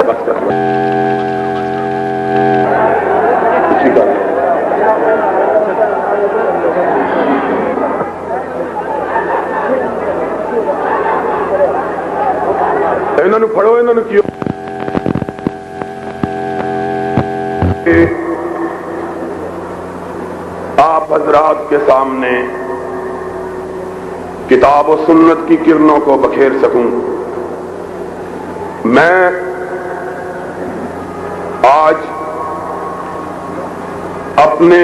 بس کر لو اسی کا انہوں نے پڑھو انہوں نے کیوں آپ حضرات کے سامنے کتاب و سنت کی کرنوں کو بکھیر سکوں. میں آج اپنے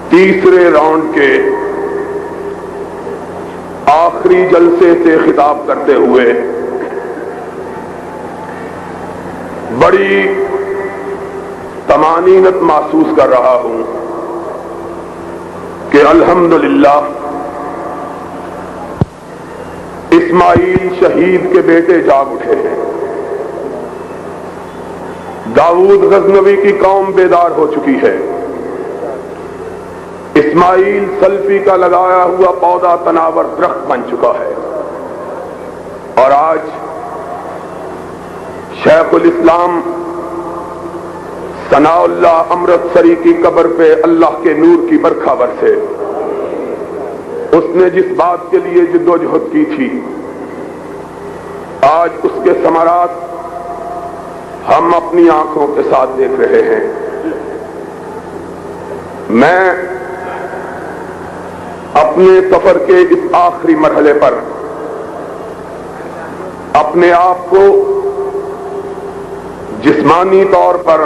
تیسرے راؤنڈ کے آخری جلسے سے خطاب کرتے ہوئے بڑی طمانینت محسوس کر رہا ہوں کہ الحمدللہ اسماعیل شہید کے بیٹے جاگ اٹھے ہیں. داؤد غزنوی کی قوم بیدار ہو چکی ہے. اسماعیل سلفی کا لگایا ہوا پودا تناور درخت بن چکا ہے. اور آج شیخ الاسلام ثناء اللہ امرتسری کی قبر پہ اللہ کے نور کی برکھا برسے. اس نے جس بات کے لیے جدوجہد کی تھی آج اس کے ثمرات ہم اپنی آنکھوں کے ساتھ دیکھ رہے ہیں. میں اپنے سفر کے اس آخری مرحلے پر اپنے آپ کو جسمانی طور پر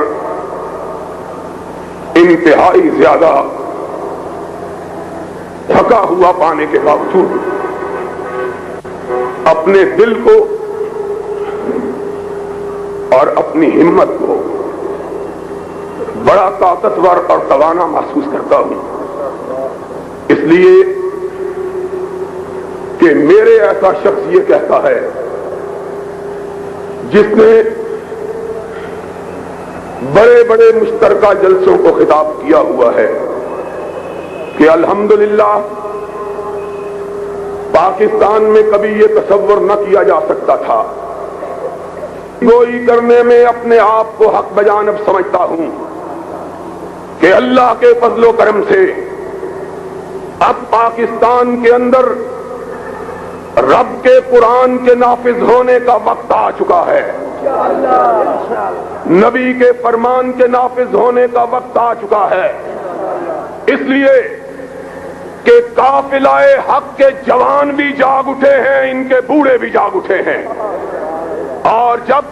انتہائی زیادہ تھکا ہوا پانے کے باوجود اپنے دل کو اور اپنی ہمت کو بڑا طاقتور اور توانا محسوس کرتا ہوں. اس لیے کہ میرے ایسا شخص یہ کہتا ہے جس نے بڑے بڑے مشترکہ جلسوں کو خطاب کیا ہوا ہے کہ الحمدللہ پاکستان میں کبھی یہ تصور نہ کیا جا سکتا تھا. گوئی کرنے میں اپنے آپ کو حق بجانب سمجھتا ہوں کہ اللہ کے فضل و کرم سے اب پاکستان کے اندر رب کے قرآن کے نافذ ہونے کا وقت آ چکا ہے. نبی کے فرمان کے نافذ ہونے کا وقت آ چکا ہے. اس لیے کہ قافلہ حق کے جوان بھی جاگ اٹھے ہیں, ان کے بوڑھے بھی جاگ اٹھے ہیں. اور جب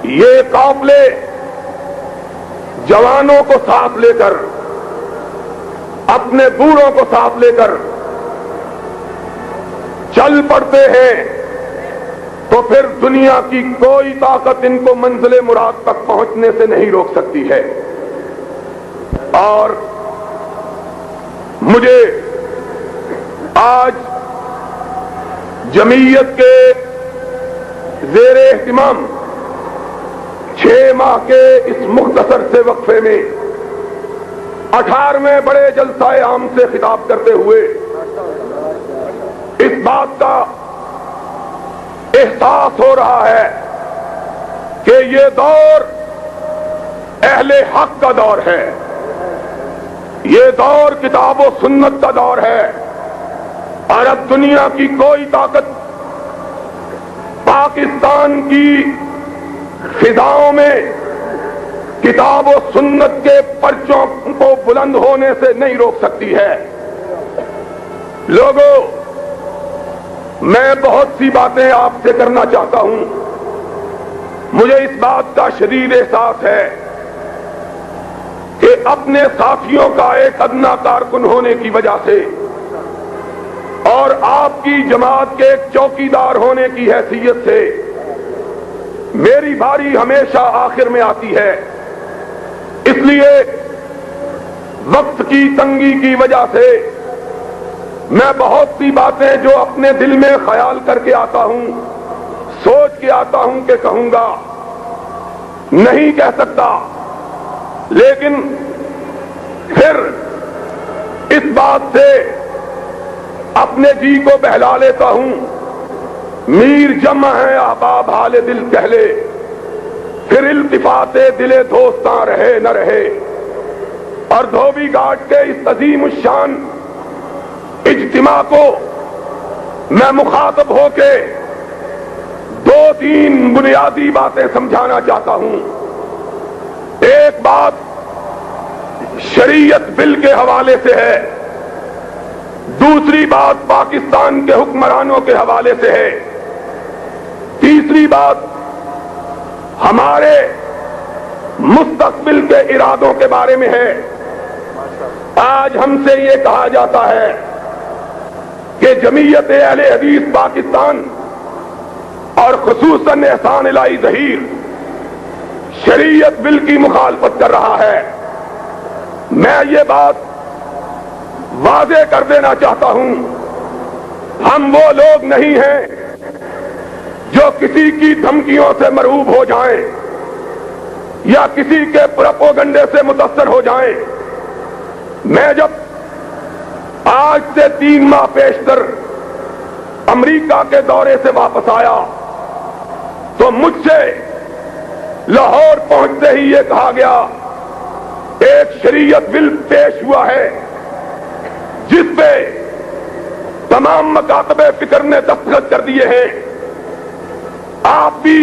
یہ قافلے جوانوں کو ساتھ لے کر اپنے بوڑھوں کو ساتھ لے کر چل پڑتے ہیں تو پھر دنیا کی کوئی طاقت ان کو منزل مراد تک پہنچنے سے نہیں روک سکتی ہے. اور مجھے آج جمعیت کے زیر اہتمام 6 ماہ کے اس مختصر سے وقفے میں 18ویں بڑے جلسہ عام سے خطاب کرتے ہوئے اس بات کا احساس ہو رہا ہے کہ یہ دور اہل حق کا دور ہے. یہ دور کتاب و سنت کا دور ہے. اور اب دنیا کی کوئی طاقت پاکستان کی فضاؤں میں کتاب و سنت کے پرچوں کو بلند ہونے سے نہیں روک سکتی ہے. لوگوں, میں بہت سی باتیں آپ سے کرنا چاہتا ہوں. مجھے اس بات کا شدید احساس ہے کہ اپنے ساتھیوں کا ایک ادنا کارکن ہونے کی وجہ سے اور آپ کی جماعت کے ایک چوکیدار ہونے کی حیثیت سے میری باری ہمیشہ آخر میں آتی ہے. اس لیے وقت کی تنگی کی وجہ سے میں بہت سی باتیں جو اپنے دل میں خیال کر کے آتا ہوں, سوچ کے آتا ہوں کہ کہوں گا, نہیں کہہ سکتا. لیکن پھر اس بات سے اپنے جی کو بہلا لیتا ہوں میر جمع ہے احباب حال دل کہہ لے، پھر التفات دل دوستاں رہے نہ رہے، اور دھوبی گھاٹ کے اس عظیم الشان اجتماع کو میں مخاطب ہو کے دو تین بنیادی باتیں سمجھانا چاہتا ہوں۔ ایک بات شریعت بل کے حوالے سے ہے، دوسری بات پاکستان کے حکمرانوں کے حوالے سے ہے، تیسری بات ہمارے مستقبل کے ارادوں کے بارے میں ہے۔ آج ہم سے یہ کہا جاتا ہے کہ جمعیت اہل حدیث پاکستان اور خصوصاً احسان الہی ظہیر شریعت بل کی مخالفت کر رہا ہے۔ میں یہ بات واضح کر دینا چاہتا ہوں، ہم وہ لوگ نہیں ہیں جو کسی کی دھمکیوں سے مرعوب ہو جائیں یا کسی کے پروپیگنڈے سے متاثر ہو جائیں۔ میں جب آج سے 3 ماہ پیشتر امریکہ کے دورے سے واپس آیا تو مجھ سے لاہور پہنچتے ہی یہ کہا گیا ایک شریعت بل پیش ہوا ہے جس پہ تمام مکاتب فکر نے دستخط کر دیے ہیں، آپ بھی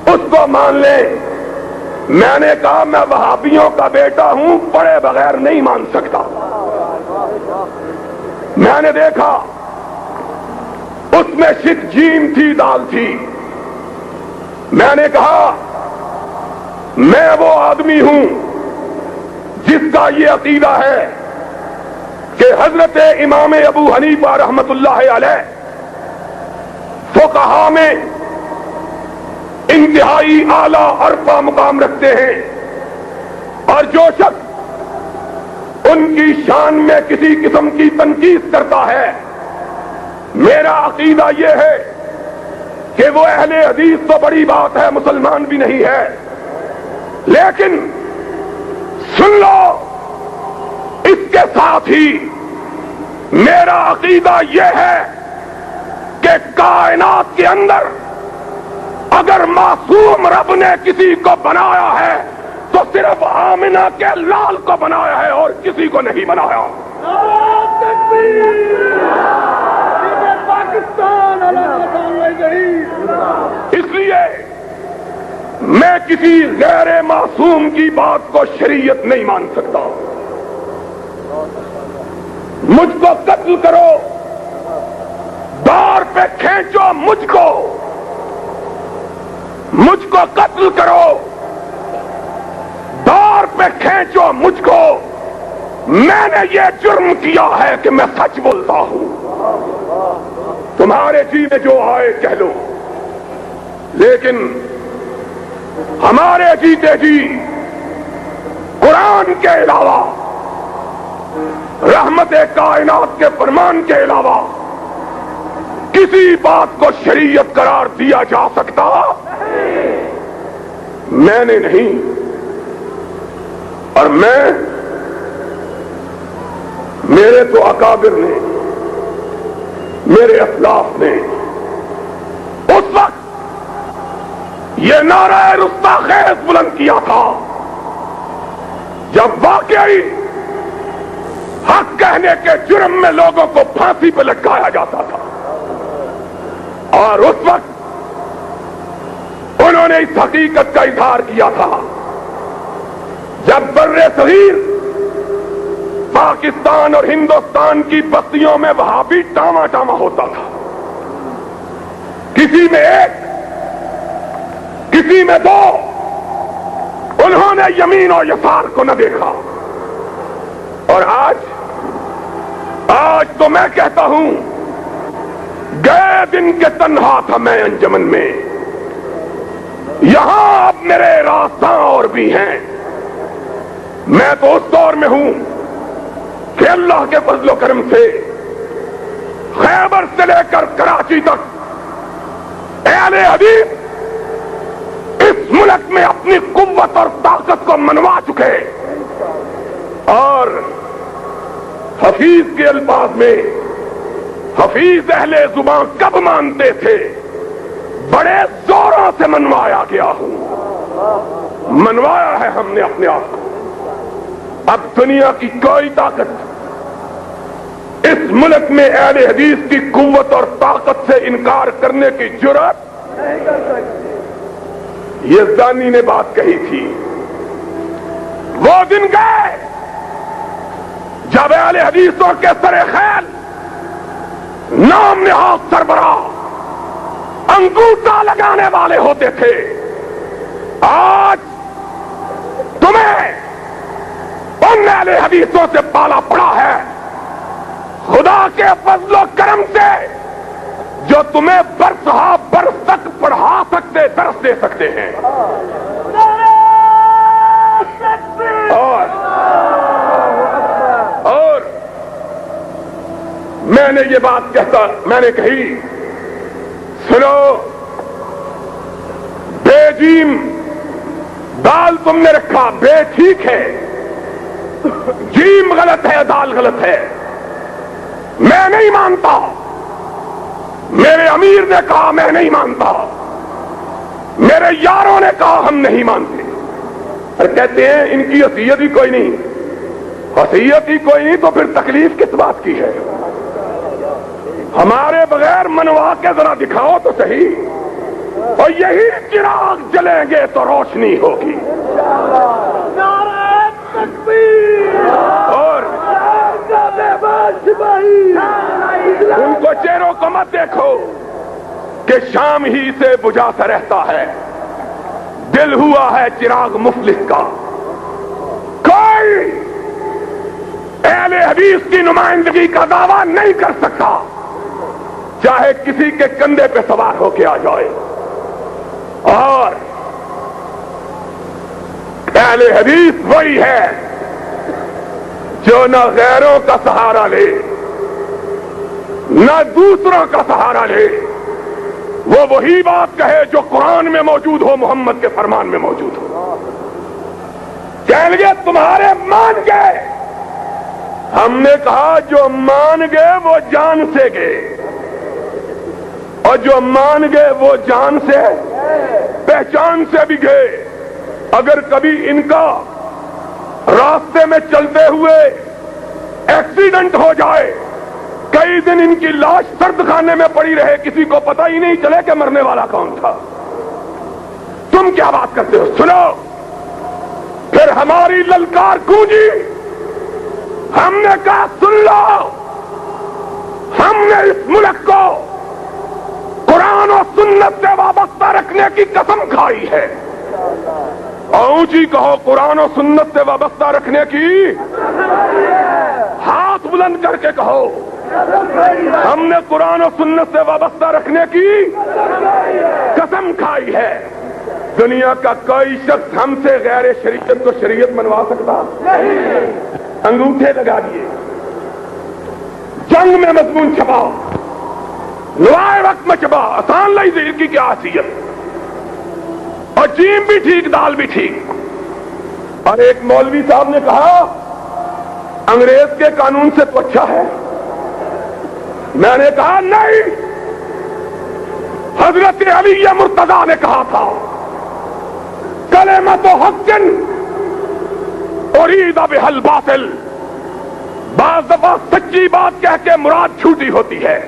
اس کو مان لیں۔ میں نے کہا میں وہابیوں کا بیٹا ہوں، پڑھے بغیر نہیں مان سکتا۔ میں نے دیکھا اس میں شک جیم تھی، دال تھی۔ میں نے کہا میں وہ آدمی ہوں جس کا یہ عقیدہ ہے کہ حضرت امام ابو حنیفہ رحمت اللہ علیہ فقہا میں انتہائی اعلیٰ عرفہ مقام رکھتے ہیں، اور جو شخص ان کی شان میں کسی قسم کی تنقید کرتا ہے، میرا عقیدہ یہ ہے کہ وہ اہل حدیث تو بڑی بات ہے، مسلمان بھی نہیں ہے، لیکن سن لو اس کے ساتھ ہی میرا عقیدہ یہ ہے کہ کائنات کے اندر اگر معصوم رب نے کسی کو بنایا ہے تو صرف آمنہ کے لال کو بنایا ہے اور کسی کو نہیں بنایا۔ اس لیے میں کسی غیر معصوم کی بات کو شریعت نہیں مان سکتا۔ مجھ کو قتل کرو، دار پہ کھینچو مجھ کو قتل کرو، دار پہ کھینچو مجھ کو، میں نے یہ جرم کیا ہے کہ میں سچ بولتا ہوں۔ تمہارے جی میں جو آئے کہہ لو، لیکن ہمارے جیتے جی قرآن کے علاوہ، رحمت کائنات کے فرمان کے علاوہ کسی بات کو شریعت قرار دیا جا سکتا میں نے نہیں، اور میرے تو اکابر نے، میرے اسلاف نے اس وقت یہ نعرہ رستاخیز بلند کیا تھا جب واقعی حق کہنے کے جرم میں لوگوں کو پھانسی پہ لٹکایا جاتا تھا، اور اس وقت انہوں نے اس حقیقت کا اظہار کیا تھا جب بر صغیر پاکستان اور ہندوستان کی بستیوں میں وہابی ٹاما ٹاما ہوتا تھا، کسی میں ایک، کسی میں دو، انہوں نے یمین اور یسار کو نہ دیکھا۔ اور آج تو میں کہتا ہوں، گئے دن کے تنہا تھا میں انجمن میں، یہاں اب میرے راستاں اور بھی ہیں۔ میں تو اس دور میں ہوں کہ اللہ کے فضل و کرم سے خیبر سے لے کر کراچی تک اہل حدیث اس ملک میں اپنی قوت اور طاقت کو منوا چکے، اور حفیظ کے الفاظ میں حفیظ اہل زباں کب مانتے تھے؟ بڑے زوروں سے منوایا گیا ہوں، منوایا ہے ہم نے اپنے آپ کو۔ اب دنیا کی کوئی طاقت اس ملک میں اہل حدیث کی قوت اور طاقت سے انکار کرنے کی جرأت نہیں کر سکتی۔ یزدانی نے بات کہی تھی، وہ دن گئے جب اہل حدیثوں کے سر خیل نام نہاد سربراہ انگوٹھا لگانے والے ہوتے تھے۔ آج تمہیں ان اہل حدیثوں سے پالا پڑا ہے، خدا کے فضل و کرم سے، جو تمہیں برس ہا برس تک پڑھا سکتے، درس دے سکتے ہیں۔ اور میں نے یہ بات میں نے کہی، سنو، بے جیم دال تم نے رکھا، بے ٹھیک ہے، جیم غلط ہے، دال غلط ہے، میں نہیں مانتا۔ میرے امیر نے کہا میں نہیں مانتا، میرے یاروں نے کہا ہم نہیں مانتے، اور کہتے ہیں ان کی حیثیت ہی کوئی نہیں، حیثیت ہی کوئی نہیں تو پھر تکلیف کس بات کی ہے؟ ہمارے بغیر منوا کے ذرا دکھاؤ تو صحیح، اور یہی چراغ جلیں گے تو روشنی ہوگی۔ اور ان کو چہروں کو مت دیکھو کہ شام ہی سے بجھا سا رہتا ہے، دل ہوا ہے چراغ مفلس کا۔ کوئی اہل حدیث کی نمائندگی کا دعویٰ نہیں کر سکتا، چاہے کسی کے کندھے پہ سوار ہو کے آ جائے۔ اور اہل حدیث وہی ہے جو نہ غیروں کا سہارا لے نہ دوسروں کا سہارا لے، وہ وہی بات کہے جو قرآن میں موجود ہو، محمد کے فرمان میں موجود ہو۔ کہیں گے تمہارے مان گئے، ہم نے کہا جو مان گئے وہ جان سے گئے، اور جو مان گئے وہ جان سے پہچان سے بھی گئے۔ اگر کبھی ان کا راستے میں چلتے ہوئے ایکسیڈنٹ ہو جائے، کئی دن ان کی لاش سرد خانے میں پڑی رہے، کسی کو پتہ ہی نہیں چلے کہ مرنے والا کون تھا، تم کیا بات کرتے ہو؟ سنو، پھر ہماری للکار گونجی، ہم نے کہا سن لو، ہم نے اس ملک کو قرآن و سنت سے وابستہ رکھنے کی قسم کھائی ہے۔ اونچی کہو، قرآن و سنت سے وابستہ رکھنے کی، ہاتھ بلند کر کے کہو، ہم نے قرآن و سنت سے وابستہ رکھنے کی قسم کھائی ہے۔ دنیا کا کوئی شخص ہم سے غیر شریعت کو شریعت منوا سکتا نہیں۔ انگوٹھے لگا دیے، جنگ میں مضمون چھپا، لوائے وقت میں چھپا، آسان لائی زیر کی کیا حیثیت، اور جیم بھی ٹھیک، دال بھی ٹھیک۔ اور ایک مولوی صاحب نے کہا انگریز کے قانون سے تو اچھا ہے۔ میں نے کہا نہیں، حضرت علی مرتضیٰ نے کہا تھا کلمۃ حق ارید بہا الباطل، بعض دفعہ سچی بات کہہ کے مراد جھوٹی ہوتی ہے،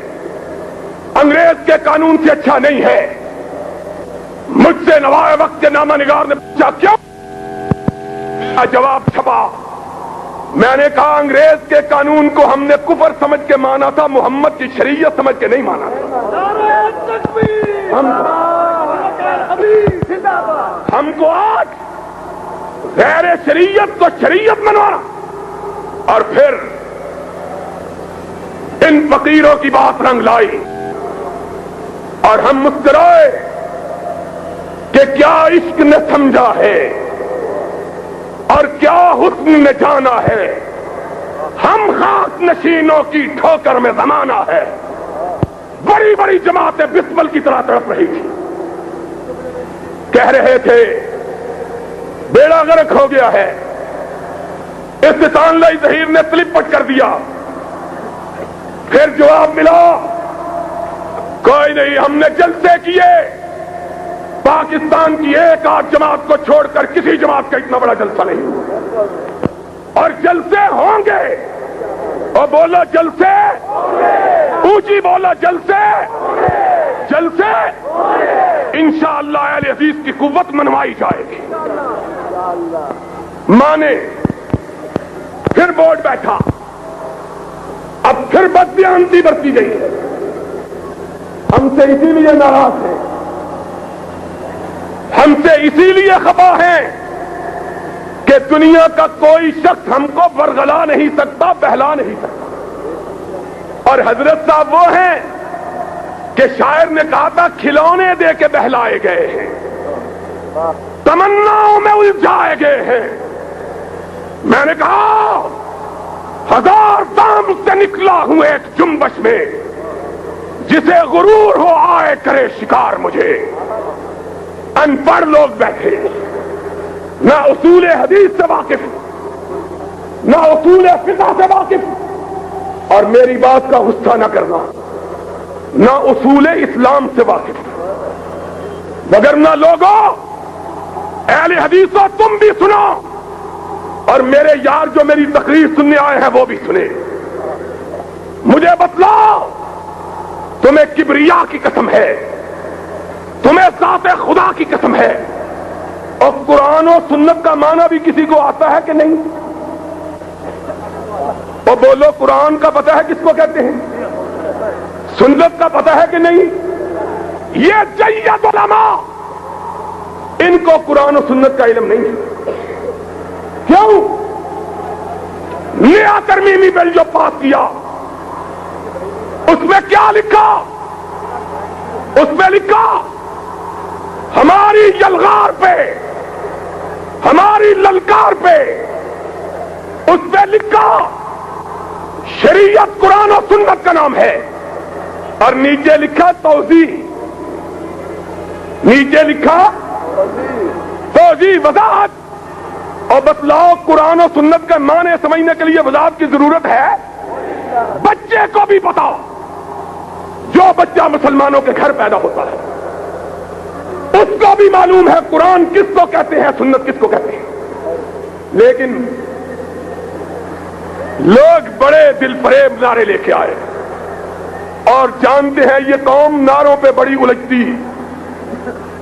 انگریز کے قانون سے اچھا نہیں ہے۔ مجھ سے نوائے وقت کے نامہ نگار نے پوچھا کیوں؟ جواب چھپا، میں نے کہا انگریز کے قانون کو ہم نے کفر سمجھ کے مانا تھا، محمد کی شریعت سمجھ کے نہیں مانا تھا۔ ہم کو آج غیر شریعت کو شریعت منوانا، اور پھر ان فقیروں کی بات رنگ لائی، اور ہم مسکرائے کہ کیا عشق نے سمجھا ہے اور کیا حسن نے جانا ہے، ہم خاک نشینوں کی ٹھوکر میں زمانہ ہے۔ بڑی بڑی جماعتیں بسمل کی طرح تڑپ رہی تھی، کہہ رہے تھے بیڑا غرق ہو گیا ہے، استحسان لائی ظہیر نے سلپ پٹ کر دیا، پھر جواب ملا کوئی نہیں، ہم نے جلسے کیے، پاکستان کی ایک آدھ جماعت کو چھوڑ کر کسی جماعت کا اتنا بڑا جلسہ نہیں ہوا، اور جلسے ہوں گے۔ اور بولو جلسے، اونچی بولو جلسے، جلسے انشاءاللہ اہل حدیث کی قوت منوائی جائے گی۔ مانے پھر بورڈ بیٹھا، اب پھر بددیانتی برتی گئی ہے، ہم سے اسی لیے ناراض ہیں، ہم سے اسی لیے خفا ہیں کہ دنیا کا کوئی شخص ہم کو ورغلا نہیں سکتا، بہلا نہیں سکتا۔ اور حضرت صاحب وہ ہیں کہ شاعر نے کہا تھا کھلونے دے کے بہلائے گئے ہیں، تمناؤں میں الجھائے گئے ہیں۔ میں نے کہا ہزار دام سے نکلا ہوں ایک جنبش میں، جسے غرور ہو آئے کرے شکار مجھے۔ ان پڑھ لوگ بیٹھے، نہ اصول حدیث سے واقف، نہ اصول فقہ سے واقف، اور میری بات کا غصہ نہ کرنا، نہ اصول اسلام سے واقف، وگرنہ لوگوں اہل حدیثوں تم بھی سنو، اور میرے یار جو میری تقریر سننے آئے ہیں وہ بھی سنے۔ مجھے بتلاؤ تمہیں کبریا کی قسم ہے، تمہیں ذات خدا کی قسم ہے، اور قرآن و سنت کا معنی بھی کسی کو آتا ہے کہ نہیں؟ اور بولو قرآن کا پتہ ہے کس کو کہتے ہیں، سنت کا پتہ ہے کہ نہیں؟ یہ جید علماء، ان کو قرآن و سنت کا علم نہیں ہے۔ کیوں؟ نیا ترمیمی بل جو پاس کیا اس میں کیا لکھا؟ اس میں لکھا ہماری یلغار پہ، ہماری للکار پہ، اس پہ لکھا شریعت قرآن و سنت کا نام ہے، اور نیچے لکھا توضیح، نیچے لکھا توضیح، وضاحت۔ اور بتلاؤ قرآن و سنت کا معنی سمجھنے کے لیے وضاحت کی ضرورت ہے؟ بچے کو بھی بتاؤ، جو بچہ مسلمانوں کے گھر پیدا ہوتا ہے اس کو بھی معلوم ہے قرآن کس کو کہتے ہیں، سنت کس کو کہتے ہیں۔ لیکن لوگ بڑے دل فریب نعرے لے کے آئے، اور جانتے ہیں یہ قوم نعروں پہ بڑی الجھتی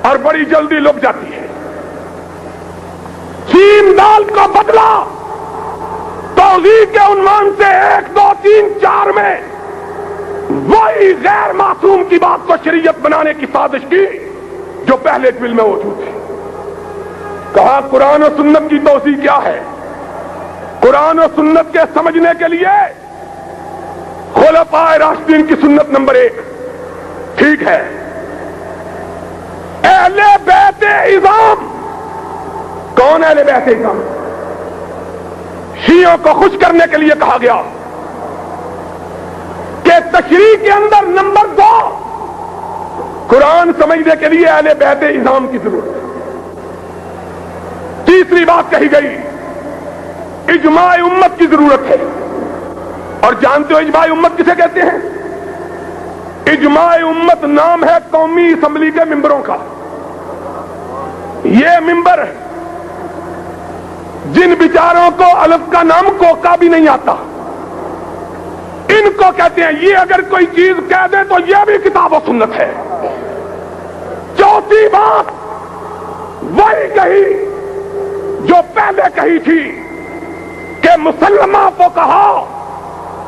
اور بڑی جلدی لک جاتی ہے۔ چین دال کو بدلا توضیح کے عنوان سے 1 2 3 4 میں وہی غیر معصوم کی بات کو شریعت بنانے کی سازش کی جو پہلے بل میں موجود تھی۔ کہا قرآن و سنت کی توضیح کیا ہے؟ قرآن و سنت کے سمجھنے کے لیے خلفائے راشدین کی سنت نمبر 1 ٹھیک ہے، اہل بیت اعظام۔ کون اہل بیت اعظام؟ شیعوں کو خوش کرنے کے لیے کہا گیا کہ تشریح کے اندر نمبر 2 قرآن سمجھنے کے لیے اہل بیت اعظام کی ضرورت ہے۔ تیسری بات کہی گئی اجماع امت کی ضرورت ہے، اور جانتے ہو اجماع امت کسے کہتے ہیں؟ اجماع امت نام ہے قومی اسمبلی کے ممبروں کا۔ یہ ممبر جن بیچاروں کو الف کا نام کوکا بھی نہیں آتا، ان کو کہتے ہیں یہ اگر کوئی چیز کہہ دے تو یہ بھی کتاب و سنت ہے۔ چوتھی بات وہی کہی جو پہلے کہی تھی کہ مسلمہ فقہا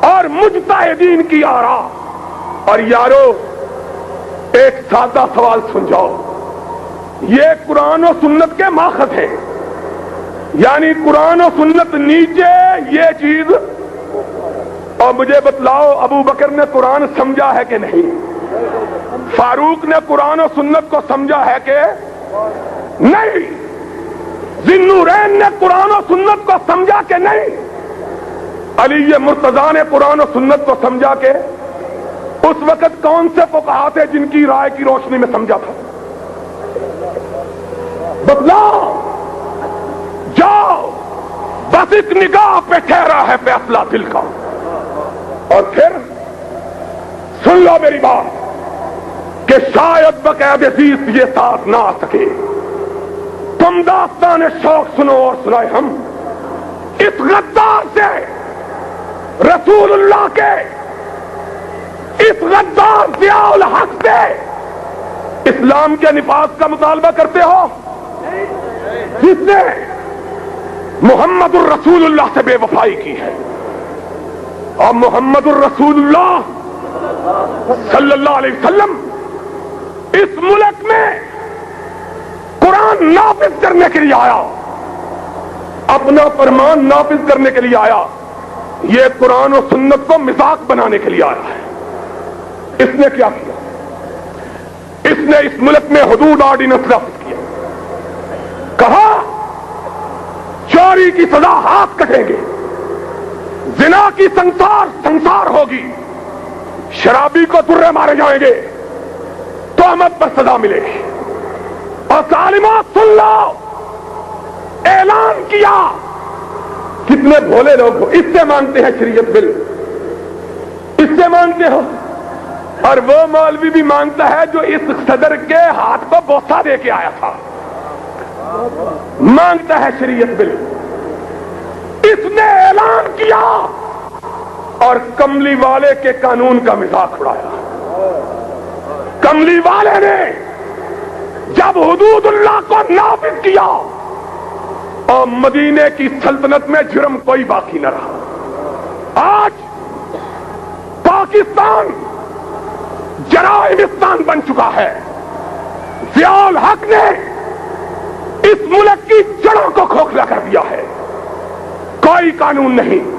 اور مجتہدین کی آراء۔ اور یارو ایک سادہ سوال سن جاؤ، یہ قرآن و سنت کے ماخذ ہیں، یعنی قرآن و سنت نیچے یہ چیز۔ اور مجھے بتلاؤ ابو بکر نے قرآن سمجھا ہے کہ نہیں؟ فاروق نے قرآن و سنت کو سمجھا ہے کہ نہیں؟ ذی-النورین نے قرآن و سنت کو سمجھا کہ نہیں؟ علی مرتضیٰ نے قرآن و سنت کو سمجھا کہ اس وقت کون سے فقہا تھے جن کی رائے کی روشنی میں سمجھا تھا؟ بتلاؤ، جاؤ، بس ایک نگاہ پہ ٹھہرا ہے فیصلہ دل کا۔ اور پھر سن لو میری بات کہ شاید بقید عزیز یہ ساتھ نہ آ سکے. تم داستان شوق سنو اور سنائے ہم. اس غدار سے، رسول اللہ کے اس غدار ضیاء الحق سے اسلام کے نفاذ کا مطالبہ کرتے ہو، جس نے محمد الرسول اللہ سے بے وفائی کی ہے. اور محمد الرسول اللہ صلی اللہ علیہ وسلم اس ملک میں قرآن نافذ کرنے کے لیے آیا، اپنا فرمان نافذ کرنے کے لیے آیا. یہ قرآن و سنت کو مذاق بنانے کے لیے آیا ہے. اس نے کیا کیا؟ اس نے اس ملک میں حدود آرڈیننس نافذ کیا. کہا چوری کی سزا ہاتھ کٹیں گے، زنا کی سنسار ہوگی، شرابی کو درے مارے جائیں گے، تہمت پر سزا ملے گی. اور ظالمات سن لو، اعلان کیا. کتنے بھولے لوگ ہو، اس سے مانگتے ہیں شریعت بل، اس سے مانگتے ہو. اور وہ مولوی بھی مانگتا ہے جو اس صدر کے ہاتھ کو بوسہ دے کے آیا تھا، مانگتا ہے شریعت بل. اس نے اعلان کیا اور کملی والے کے قانون کا مذاق اڑایا. کملی والے نے جب حدود اللہ کو نافذ کیا اور مدینے کی سلطنت میں جرم کوئی باقی نہ رہا. آج پاکستان جرائمستان بن چکا ہے. ضیاء الحق نے اس ملک کی جڑوں کو کھوکھلا کر دیا ہے. کوئی قانون نہیں،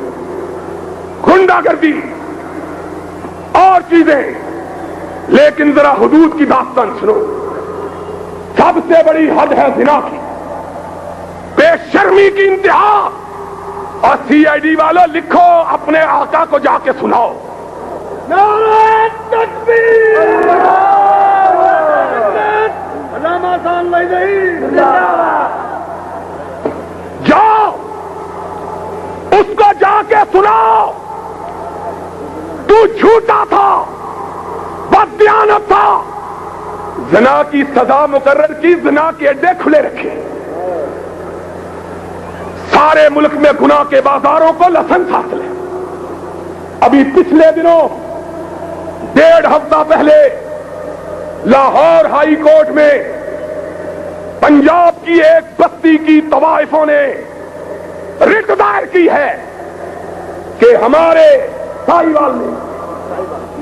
غنڈہ گردی اور چیزیں. لیکن ذرا حدود کی داستان سنو. سب سے بڑی حد ہے زنا کی، بے شرمی کی انتہا. اور سی آئی ڈی والوں لکھو، اپنے آقا کو جا کے سناؤ. نعرہ تکبیر! علامہ صاحب نہیں، جاؤ اس کو جا کے سناؤ. تو جھوٹا تھا، بددیانت تھا. زنا کی سزا مقرر کی، زنا کے اڈے کھلے رکھے. سارے ملک میں گناہ کے بازاروں کو لائسنس حاصل ہے. ابھی پچھلے دنوں 1.5 ہفتہ پہلے لاہور ہائی کورٹ میں پنجاب کی ایک بستی کی طوائفوں نے رٹ دائر کی ہے کہ ہمارے ساہیوال نے،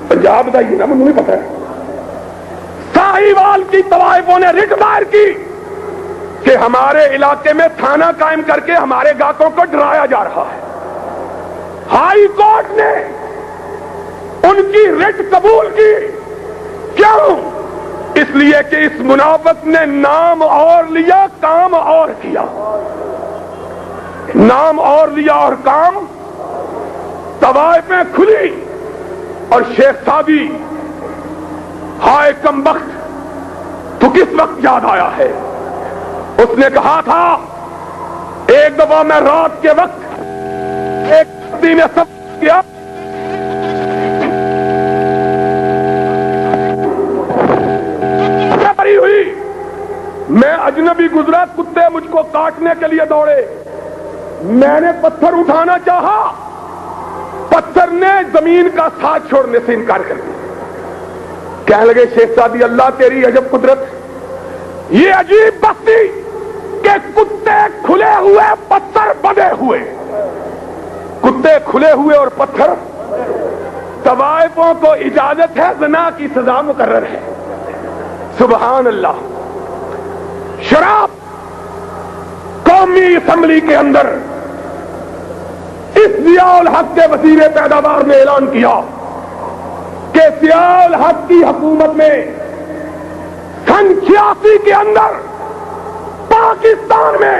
پنجاب بتائیے نا، مجھے نہیں پتا ہے. ساہیوال کی طوائفوں نے رٹ دائر کی کہ ہمارے علاقے میں تھانہ قائم کر کے ہمارے گاہکوں کو ڈرایا جا رہا ہے. ہائی کورٹ نے ان کی رٹ قبول کی. کیوں؟ اس لیے کہ اس منافق نے نام اور لیا، کام اور کیا. نام اور لیا اور کام. طوائفیں کھلی اور شیخ سعدی ہائے کم بخت تو کس وقت یاد آیا ہے؟ اس نے کہا تھا ایک دفعہ میں رات کے وقت ایک بستی میں سب کیا، بری ہوئی، میں اجنبی گزرا، کتے مجھ کو کاٹنے کے لیے دوڑے. میں نے پتھر اٹھانا چاہا، پتھر نے زمین کا ساتھ چھوڑنے سے انکار کر دیا. کہنے لگے شیخ سعدی اللہ تیری عجب قدرت، یہ عجیب بستی کہ کتے کھلے ہوئے پتھر بندھے ہوئے، کتے کھلے ہوئے اور پتھر. طوائفوں کو اجازت ہے، زنا کی سزا مقرر ہے. سبحان اللہ. شراب قومی اسمبلی کے اندر اس ضیاء الحق کے وزیر پیداوار نے اعلان کیا کہ ضیاء الحق کی حکومت میں سن 86 کے اندر پاکستان میں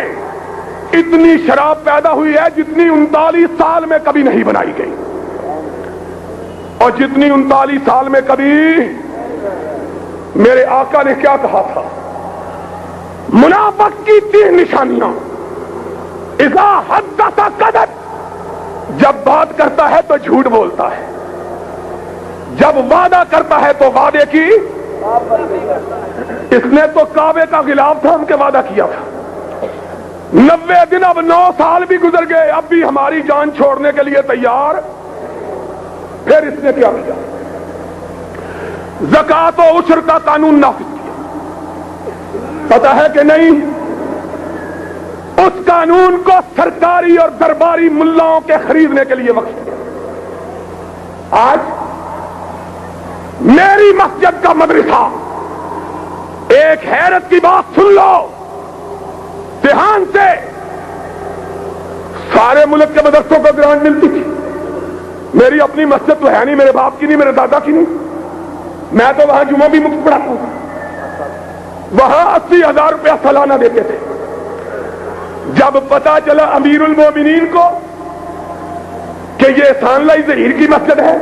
اتنی شراب پیدا ہوئی ہے جتنی 39 سال میں کبھی نہیں بنائی گئی، اور جتنی 39 سال میں کبھی. میرے آقا نے کیا کہا تھا؟ منافق کی 3 نشانیاں. اذا حدث کذب، جب بات کرتا ہے تو جھوٹ بولتا ہے، جب وعدہ کرتا ہے تو وعدے کی، اس نے تو کعبے کا غلاف تھام کے وعدہ کیا تھا، 90 دن اب 9 سال بھی گزر گئے، اب بھی ہماری جان چھوڑنے کے لیے تیار۔ پھر اس نے کیا کیا؟ زکات و عشر کا قانون نافذ کیا، پتہ ہے کہ نہیں؟ اس قانون کو سرکاری اور درباری ملاؤں کے خریدنے کے لیے وقف کیا۔ آج میری مسجد کا مدرسہ، ایک حیرت کی بات سن لو، دھیان سے، سارے ملک کے مدرسوں کو گرانٹ ملتی تھی، میری اپنی مسجد تو ہے نہیں، میرے باپ کی نہیں، میرے دادا کی نہیں، میں تو وہاں جمعہ بھی مفت پڑھاتا ہوں، وہاں 80,000 روپیہ سالانہ دیتے تھے۔ جب پتا چلا امیر المومنین کو کہ یہ احسان اللہ ظہیر کی مسجد ہے،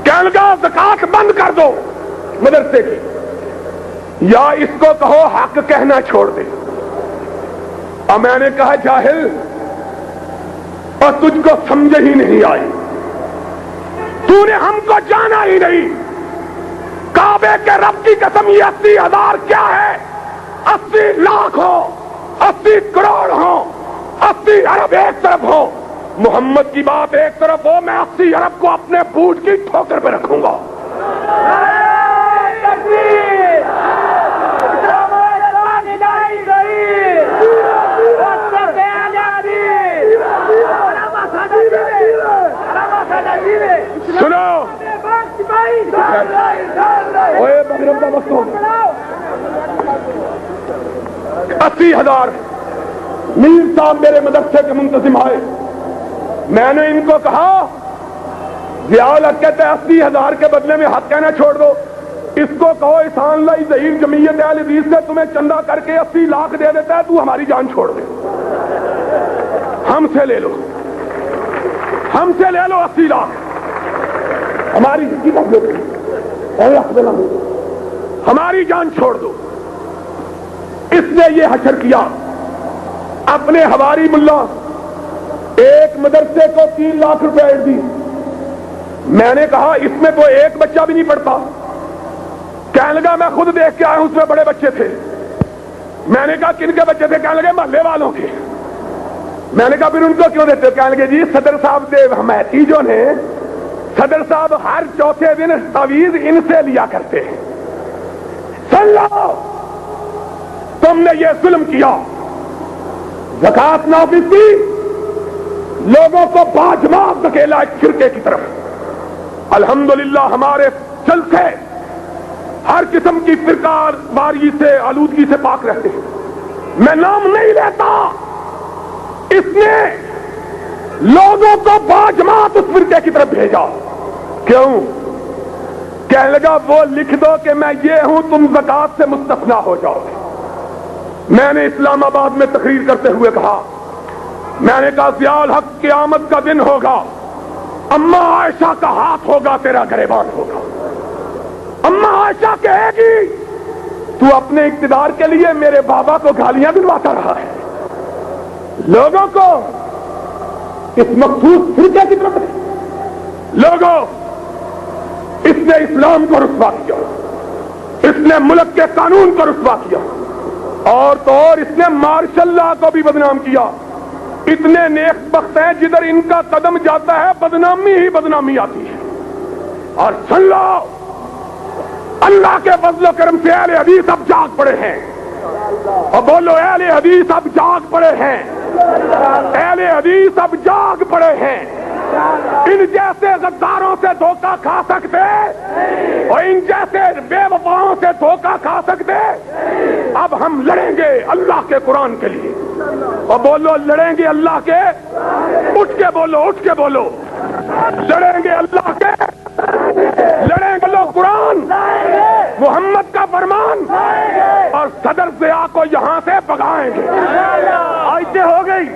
کہنے لگا زکات بند کر دو مدرسے کی، یا اس کو کہو حق کہنا چھوڑ دے۔ اور میں نے کہا جاہل، اور تجھ کو سمجھ ہی نہیں آئی، تو نے ہم کو جانا ہی نہیں، کعبے کے رب کی قسم یہ 80,000 کیا ہے؟ 80 لاکھ ہو، 80 کروڑ ہو، 80 ارب ایک طرف ہو، محمد کی بات ایک طرف ہو، میں 80 ارب کو اپنے بوٹ کی ٹھوکر پہ رکھوں گا۔ سنو، 80,000 میر صاحب میرے مدرسے کے منتظم آئے، میں نے ان کو کہا ضیاء الحق کہتے ہیں 80,000 کے بدلے میں حق کہنا چھوڑ دو، اس کو کہو احسان اللہ ظہیر جمعیت اہل حدیث سے تمہیں چندہ کر کے 80 لاکھ دے دیتا ہے، تو ہماری جان چھوڑ دے، ہم سے لے لو، ہم سے لے لو 80 لاکھ، ہماری ہماری جان چھوڑ دو۔ اس نے یہ حشر کیا، اپنے ہواری ملا ایک مدرسے کو 3 لاکھ روپے ایڈ دی۔ میں نے کہا اس میں تو ایک بچہ بھی نہیں پڑھتا، کہنے لگا میں خود دیکھ کے آیا ہوں، اس میں بڑے بچے تھے۔ میں نے کہا کن کے بچے تھے؟ کہنے لگے محلے والوں کے۔ میں نے کہا پھر ان کو کیوں دیتے ہو؟ کہنے لگے جی صدر صاحب دے حمایتی جو نے، صدر صاحب ہر چوتھے دن تعویذ ان سے لیا کرتے ہیں۔ سن لو، تم نے یہ ظلم کیا، زکات نافذ کی، لوگوں کو باجماعت دھکیلا ایک فرقے کی طرف۔ الحمدللہ ہمارے جلسے ہر قسم کی فرقہ واری سے، آلودگی سے پاک رہتے ہیں، میں نام نہیں لیتا۔ اس نے لوگوں کو باجماعت اس فرقے کی طرف بھیجا، کیوں؟ کہنے لگا وہ لکھ دو کہ میں یہ ہوں، تم زکات سے مستثنا ہو جاؤ گے۔ میں نے اسلام آباد میں تقریر کرتے ہوئے کہا، میں نے کہا ضیاء الحق قیامت کا دن ہوگا، اماں عائشہ کا ہاتھ ہوگا، تیرا گریبان ہوگا۔ اماں عائشہ کہے گی تو اپنے اقتدار کے لیے میرے بابا کو گالیاں دلواتا رہا ہے، لوگوں کو اس مخصوص فرقے کی طرف۔ لوگوں، اس نے اسلام کو رسوا کیا، اس نے ملک کے قانون کو رسوا کیا، اور تو اور اس نے مارشل لا کو بھی بدنام کیا۔ اتنے نیک بخت ہیں جدھر ان کا قدم جاتا ہے بدنامی ہی بدنامی آتی ہے۔ اور سن لو، اللہ کے فضل و کرم سے اہل حدیث اب جاگ پڑے ہیں، اور بولو اہل حدیث اب جاگ پڑے ہیں، اہل حدیث اب جاگ پڑے ہیں۔ ان جیسے غداروں سے دھوکہ کھا سکتے اور ان جیسے بے وفاؤں سے دھوکہ کھا سکتے، اب ہم لڑیں گے اللہ کے قرآن کے لیے، اور بولو لڑیں گے اللہ کے، اٹھ کے بولو، اٹھ کے بولو، لڑیں گے اللہ کے، لڑیں گے لو قرآن، محمد کا فرمان، اور صدر ضیاء کو یہاں سے بھگائیں گے۔ آیتیں ہو گئی،